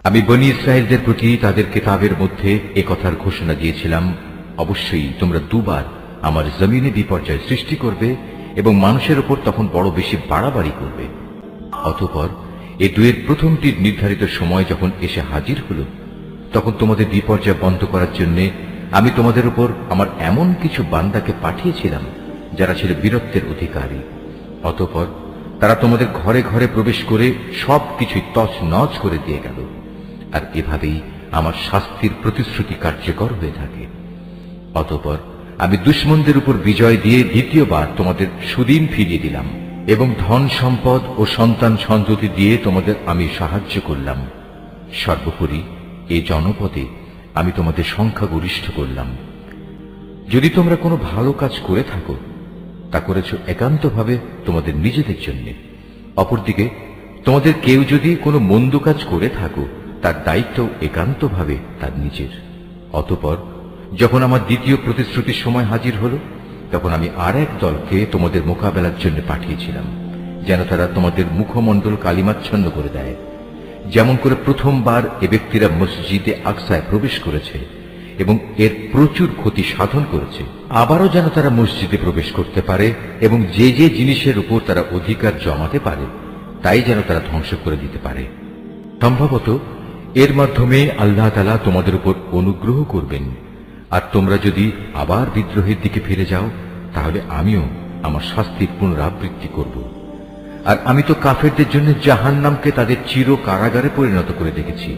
আমি বনী ইসরায়েলদের প্রতি তাদের কিতাবের মধ্যে এ কথার ঘোষণা দিয়েছিলাম, অবশ্যই তোমরা দুবার আমার জমিনে বিপর্যয় সৃষ্টি করবে এবং মানুষের উপর তখন বড় বেশি বাড়াবাড়ি করবে। অতঃপর এ দুয়ের প্রথমটির নির্ধারিত সময় যখন এসে হাজির হল, তখন তোমাদের বিপর্যয় বন্ধ করার জন্য আমি তোমাদের উপর আমার এমন কিছু বান্দাকে পাঠিয়েছিলাম যারা ছিল বীরত্বের অধিকারী। অতঃপর তারা তোমাদের ঘরে ঘরে প্রবেশ করে সবকিছুই তছনছ করে দিয়ে গেল। আর এভাবেই আমার শাস্তির প্রতিশ্রুতি কার্যকর হয়ে থাকে। অতঃপর আমি দুশমনদের উপর বিজয় দিয়ে দ্বিতীয়বার তোমাদের সুদিন ফিরিয়ে দিলাম এবং ধন সম্পদ ও সন্তান সন্ততি দিয়ে তোমাদের আমি সাহায্য করলাম। সর্বোপরি এ জনপদে আমি তোমাদের সংখ্যাগরিষ্ঠ করলাম। যদি তোমরা কোনো ভালো কাজ করে থাকো, তা করেছ একান্তভাবে তোমাদের নিজেদের জন্য। অপরদিকে তোমাদের কেউ যদি কোনো মন্দ কাজ করে থাকো, তার দায়িত্ব একান্তভাবে তার নিজের। অতঃপর যখন আমার দ্বিতীয় প্রতিশ্রুতির সময় হাজির হল, তখন আমি আর এক দলকে তোমাদের মোকাবেলার জন্য পাঠিয়েছিলাম, যেন তারা তোমাদের মুখমণ্ডল কালিমাচ্ছন্ন করে দেয়, যেমন করে প্রথমবার এ ব্যক্তিরা মসজিদে আকসায় প্রবেশ করেছে এবং এর প্রচুর ক্ষতি সাধন করেছে। আবারও যেন তারা মসজিদে প্রবেশ করতে পারে এবং যে যে জিনিসের উপর তারা অধিকার জমাতে পারে তাই যেন তারা ধ্বংস করে দিতে পারে। সম্ভবত এর মাধ্যমে আল্লাহ তাআলা তোমাদের উপর অনুগ্রহ করবেন। আর তোমরা যদি আবার বিদ্রোহের দিকে ফিরে যাও, তাহলে আমিও আমার শাস্তির পুনরাবৃত্তি করব। আর আমি তো কাফেরদের জন্য জাহান্নামকে তাদের চির কারাগারে পরিণত করে দেখেছি।